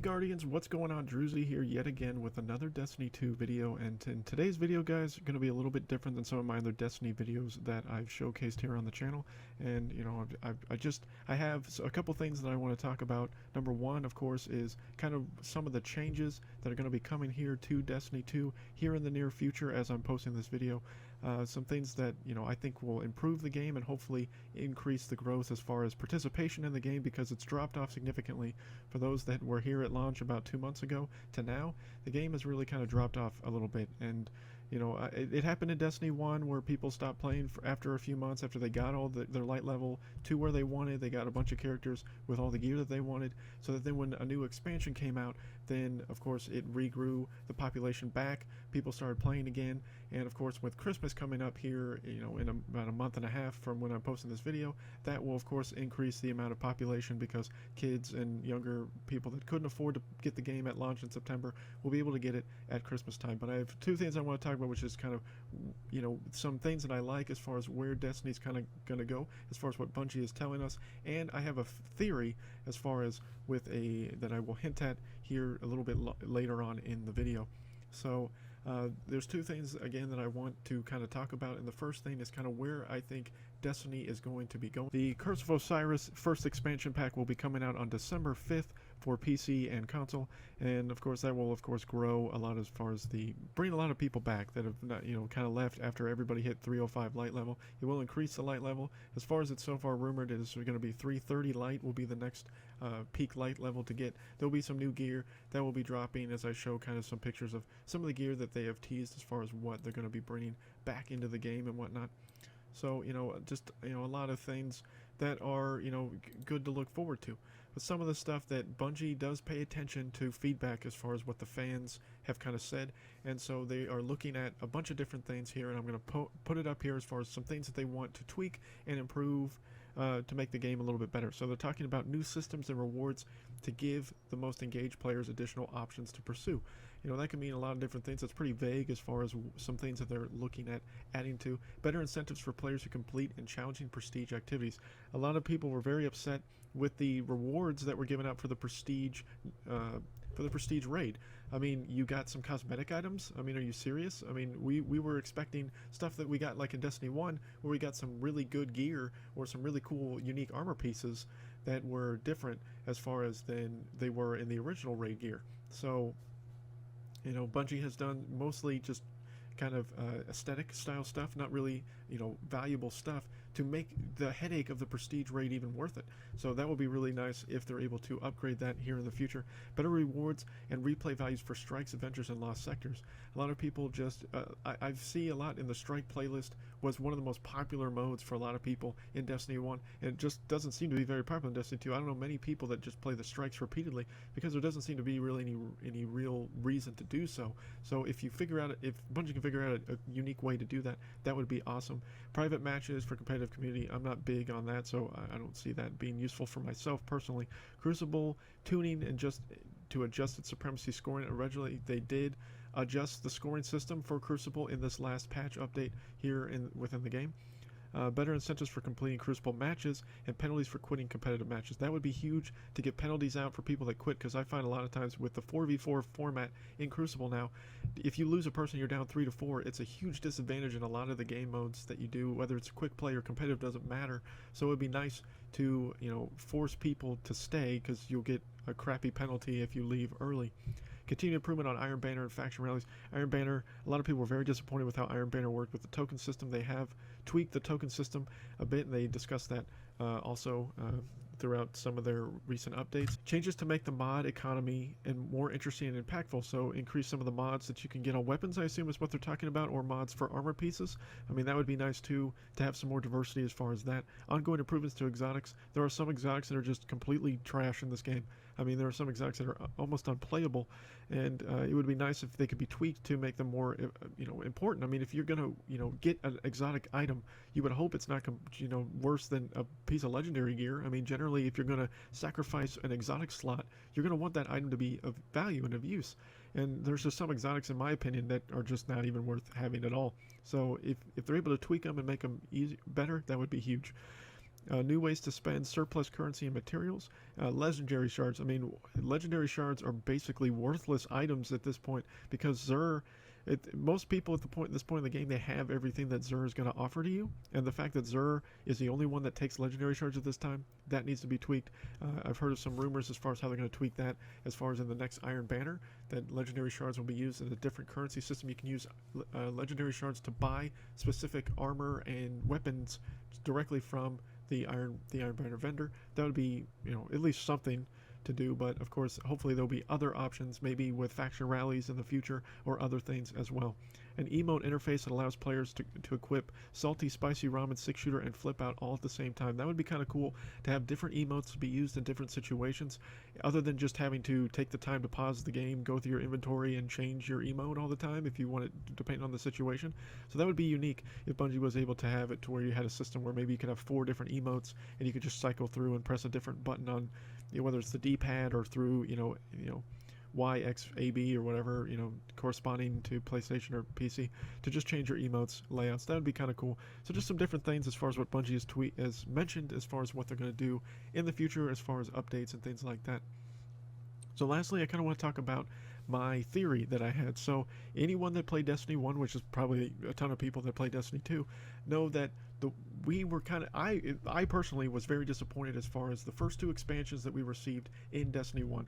Guardians, what's going on? Drewzy here yet again with another Destiny 2 video, and in today's video, guys, going to be a little bit different than some of my other Destiny videos that I've showcased here on the channel. And you know, I have a couple things that I want to talk about. Number one, of course, is kind of some of the changes that are going to be coming here to Destiny 2 here in the near future as I'm posting this video. Some things that, you know, I think will improve the game and hopefully increase the growth as far as participation in the game, because it's dropped off significantly for those that were here at launch about 2 months ago to now. The game has really kind of dropped off a little bit, and you know, it happened in Destiny 1 where people stopped playing after a few months after they got all their light level to where they wanted. They got a bunch of characters with all the gear that they wanted, so that then when a new expansion came out, then of course it regrew the population back. People started playing again, and of course with Christmas coming up here, you know, in about a month and a half from when I'm posting this video, that will of course increase the amount of population, because kids and younger people that couldn't afford to get the game at launch in September will be able to get it at Christmas time. But I have two things I want to talk about, which is kind of, you know, some things that I like as far as where Destiny's kind of going to go, as far as what Bungie is telling us, and I have a theory as far as with that I will hint at here a little bit later on in the video. So there's two things again that I want to kind of talk about, and the first thing is kind of where I think Destiny is going to be going. The Curse of Osiris first expansion pack will be coming out on December 5th for PC and console, and of course that will of course grow a lot as far as bring a lot of people back that have not, you know, kind of left after everybody hit 305 light level. It will increase the light level. As far as it's so far rumored, it is going to be 330 light will be the next peak light level to get. There'll be some new gear that will be dropping as I show kind of some pictures of some of the gear that they have teased as far as what they're going to be bringing back into the game and whatnot. So, you know, just, you know, a lot of things that are, you know, good to look forward to. But some of the stuff that Bungie does pay attention to feedback as far as what the fans have kind of said, and so they are looking at a bunch of different things here, and I'm going to put it up here as far as some things that they want to tweak and improve to make the game a little bit better. So they're talking about new systems and rewards to give the most engaged players additional options to pursue. You know, that can mean a lot of different things. That's pretty vague as far as some things that they're looking at adding to. Better incentives for players who complete and challenging prestige activities. A lot of people were very upset with the rewards that were given out for the prestige raid. I mean, you got some cosmetic items. I mean, are you serious? I mean, we were expecting stuff that we got like in Destiny 1, where we got some really good gear or some really cool unique armor pieces that were different as far as than they were in the original raid gear. So, you know, Bungie has done mostly just kind of aesthetic style stuff, not really, you know, valuable stuff to make the headache of the prestige raid even worth it. So that will be really nice if they're able to upgrade that here in the future. Better rewards and replay values for strikes, adventures, and lost sectors. A lot of people just I see a lot in the strike playlist was one of the most popular modes for a lot of people in Destiny 1, and it just doesn't seem to be very popular in Destiny 2. I don't know many people that just play the strikes repeatedly, because there doesn't seem to be really any real reason to do so. So if Bungie can figure out a unique way to do that, that would be awesome. Private matches for competitive community, I'm not big on that, so I don't see that being useful for myself personally. Crucible tuning and just to adjust its supremacy scoring. Originally they did adjust the scoring system for Crucible in this last patch update here within the game. Better incentives for completing Crucible matches and penalties for quitting competitive matches. That would be huge to get penalties out for people that quit, because I find a lot of times with the 4v4 format in Crucible now, if you lose a person, you're down 3 to 4. It's a huge disadvantage in a lot of the game modes that you do, whether it's quick play or competitive, doesn't matter. So it would be nice to, you know, force people to stay, because you'll get a crappy penalty if you leave early. Continued improvement on Iron Banner and faction rallies. Iron Banner, a lot of people were very disappointed with how Iron Banner worked with the token system. They have tweaked the token system a bit, and they discussed that also throughout some of their recent updates. Changes to make the mod economy and more interesting and impactful. So increase some of the mods that you can get on weapons, I assume is what they're talking about, or mods for armor pieces. I mean, that would be nice too, to have some more diversity as far as that. Ongoing improvements to exotics. There are some exotics that are just completely trash in this game. I mean, there are some exotics that are almost unplayable, and it would be nice if they could be tweaked to make them more, you know, important. I mean, if you're gonna, you know, get an exotic item, you would hope it's not, you know, worse than a piece of legendary gear. I mean, generally, if you're gonna sacrifice an exotic slot, you're gonna want that item to be of value and of use. And there's just some exotics, in my opinion, that are just not even worth having at all. So if they're able to tweak them and make them better, that would be huge. New ways to spend surplus currency and materials. Legendary shards. I mean, legendary shards are basically worthless items at this point because most people at this point in the game, they have everything that Xur is going to offer to you, and the fact that Xur is the only one that takes legendary shards at this time, that needs to be tweaked. I've heard of some rumors as far as how they're going to tweak that, as far as in the next Iron Banner, that legendary shards will be used in a different currency system. You can use legendary shards to buy specific armor and weapons directly from the Iron Banner vendor. That would be, at least something to do, but of course hopefully there'll be other options, maybe with faction rallies in the future or other things as well. An emote interface that allows players to equip salty, spicy ramen, 6-shooter, and flip out all at the same time. That would be kind of cool to have different emotes to be used in different situations, other than just having to take the time to pause the game, go through your inventory, and change your emote all the time if you want it, depending on the situation. So that would be unique if Bungie was able to have it to where you had a system where maybe you could have 4 different emotes and you could just cycle through and press a different button on, whether it's the D-pad or through, Y, X, A, B, or whatever, corresponding to PlayStation or PC, to just change your emotes layouts. That would be kind of cool. So just some different things as far as what Bungie has mentioned as far as what they're going to do in the future as far as updates and things like that. So lastly, I kind of want to talk about my theory that I had. So anyone that played Destiny 1, which is probably a ton of people that play Destiny 2, know that I personally was very disappointed as far as the first 2 expansions that we received in Destiny 1.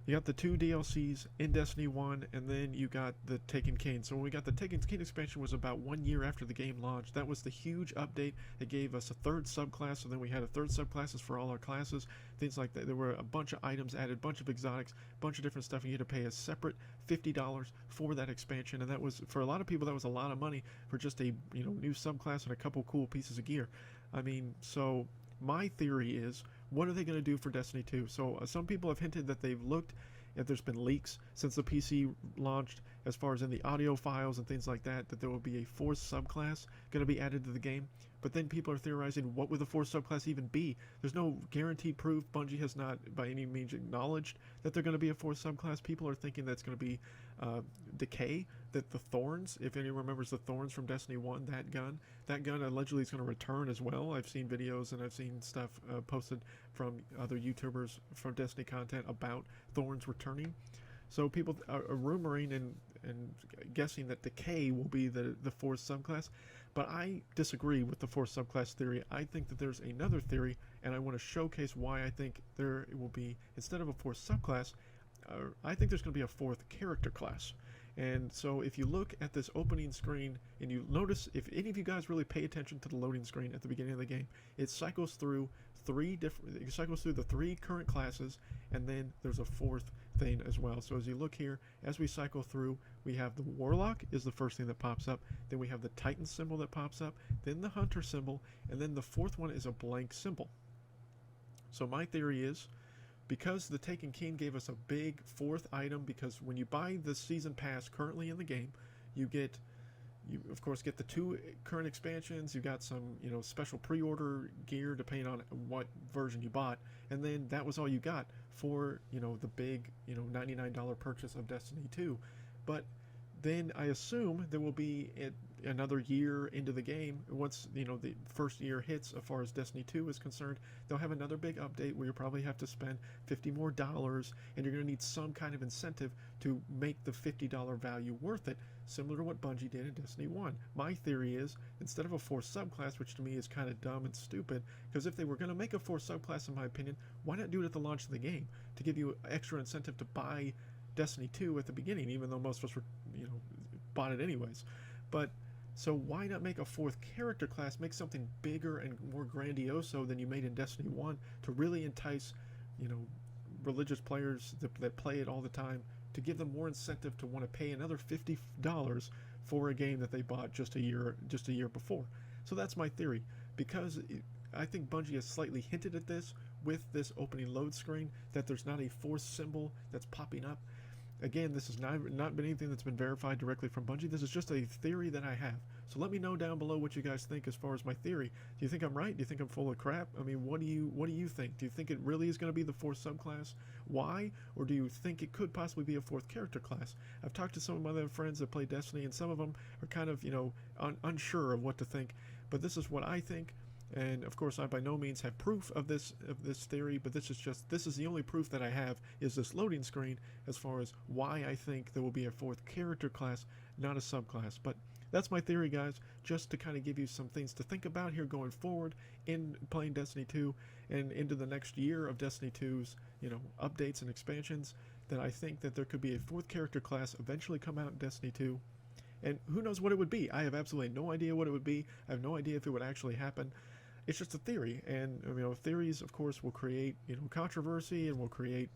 You got the 2 DLCs in Destiny 1, and then you got the Taken King. So when we got the Taken King expansion was about 1 year after the game launched. That was the huge update. It gave us a 3rd subclass, so then we had a 3rd subclasses for all our classes, things like that. There were a bunch of items added, bunch of exotics, bunch of different stuff, and you had to pay a separate $50 for that expansion, and that was, for a lot of people, that was a lot of money for just a new subclass and a couple cool pieces of gear. I mean, so my theory is, what are they going to do for Destiny 2? So some people have hinted that they've looked if there's been leaks since the PC launched, as far as in the audio files and things like that, that there will be a 4th subclass going to be added to the game. But then people are theorizing, what would the 4th subclass even be? There's no guaranteed proof. Bungie has not by any means acknowledged that they're going to be a 4th subclass. People are thinking that's going to be Decay, that the Thorns, if anyone remembers the Thorns from Destiny 1, that gun allegedly is going to return as well. I've seen videos and I've seen stuff posted from other YouTubers from Destiny content about Thorns returning. So people are rumoring and guessing that Decay will be the 4th subclass. But I disagree with the 4th subclass theory. I think that there's another theory, and I want to showcase why I think there will be, instead of a 4th subclass, I think there's going to be a 4th character class. And so if you look at this opening screen and you notice, if any of you guys really pay attention to the loading screen at the beginning of the game, it cycles through the 3 current classes, and then there's a 4th thing as well. So as you look here, as we cycle through, we have the Warlock is the first thing that pops up, then we have the Titan symbol that pops up, then the Hunter symbol, and then the 4th one is a blank symbol. So my theory is, because the Taken King gave us a big 4th item, because when you buy the season pass currently in the game, you of course get the 2 current expansions, you got some special pre-order gear depending on what version you bought, and then that was all you got for the big $99 purchase of Destiny 2. But then I assume there will be another year into the game, once the first year hits as far as Destiny 2 is concerned, they'll have another big update where you probably have to spend $50 more, and you're going to need some kind of incentive to make the $50 value worth it, similar to what Bungie did in Destiny 1. My theory is, instead of a 4th subclass, which to me is kind of dumb and stupid, because if they were going to make a 4th subclass, in my opinion, why not do it at the launch of the game to give you extra incentive to buy Destiny 2 at the beginning, even though most of us were bought it anyways. But so why not make a 4th character class, make something bigger and more grandioso than you made in Destiny 1 to really entice religious players that play it all the time, to give them more incentive to want to pay another $50 for a game that they bought just a year before. So that's my theory, because I think Bungie has slightly hinted at this with this opening load screen, that there's not a 4th symbol that's popping up. Again, this has not been anything that's been verified directly from Bungie. This is just a theory that I have. So let me know down below what you guys think as far as my theory. Do you think I'm right? Do you think I'm full of crap? I mean, what do you think? Do you think it really is going to be the 4th subclass? Why? Or do you think it could possibly be a 4th character class? I've talked to some of my other friends that play Destiny, and some of them are kind of, unsure of what to think. But this is what I think. And of course, I by no means have proof of this theory, but this is the only proof that I have, is this loading screen as far as why I think there will be a fourth character class, not a subclass. But that's my theory, guys, just to kind of give you some things to think about here going forward in playing Destiny 2 and into the next year of Destiny 2's, updates and expansions, that I think that there could be a fourth character class eventually come out in Destiny 2. And who knows what it would be? I have absolutely no idea what it would be. I have no idea if it would actually happen. It's just a theory, and theories, of course, will create controversy and will create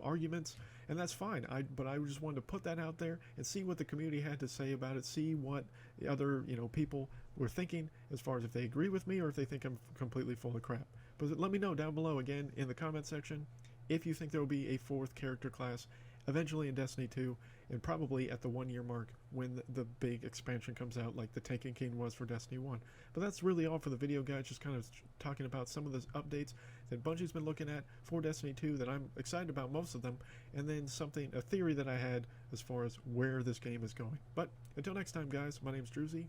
arguments, and that's fine. But I just wanted to put that out there and see what the community had to say about it, see what the other people were thinking as far as if they agree with me or if they think I'm completely full of crap. But let me know down below again in the comment section if you think there will be a fourth character class eventually in Destiny 2, and probably at the 1 year mark when the big expansion comes out, like the Taken King was for Destiny 1. But that's really all for the video, guys. Just kind of talking about some of the updates that Bungie's been looking at for Destiny 2 that I'm excited about, most of them, and then a theory that I had as far as where this game is going. But until next time, guys, my name's Drewzy.